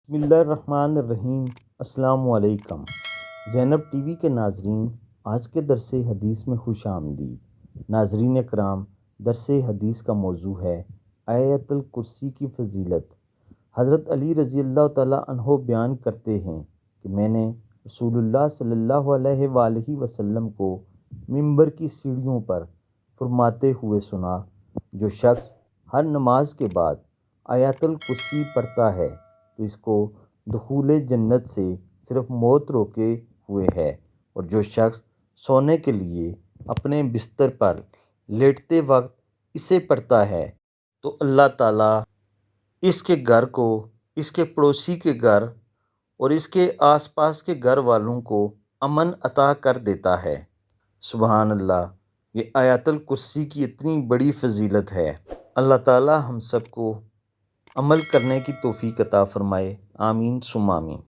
بسم اللہ الرحمن الرحیم۔ السلام علیکم زینب ٹی وی کے ناظرین، آج کے درس حدیث میں خوش آمدید۔ ناظرین اکرام، درس حدیث کا موضوع ہے آیت الکرسی کی فضیلت۔ حضرت علی رضی اللہ تعالیٰ عنہ بیان کرتے ہیں کہ میں نے رسول اللہ صلی اللہ علیہ وآلہ وسلم کو ممبر کی سیڑھیوں پر فرماتے ہوئے سنا، جو شخص ہر نماز کے بعد آیت الکرسی پڑھتا ہے تو اس کو دخول جنت سے صرف موت روکے ہوئے ہے، اور جو شخص سونے کے لیے اپنے بستر پر لیٹتے وقت اسے پڑھتا ہے تو اللہ تعالیٰ اس کے گھر کو، اس کے پڑوسی کے گھر اور اس کے آس پاس کے گھر والوں کو امن عطا کر دیتا ہے۔ سبحان اللہ، یہ آیت الکرسی کی اتنی بڑی فضیلت ہے۔ اللہ تعالیٰ ہم سب کو عمل کرنے کی توفیق عطا فرمائے، آمین ثم آمین۔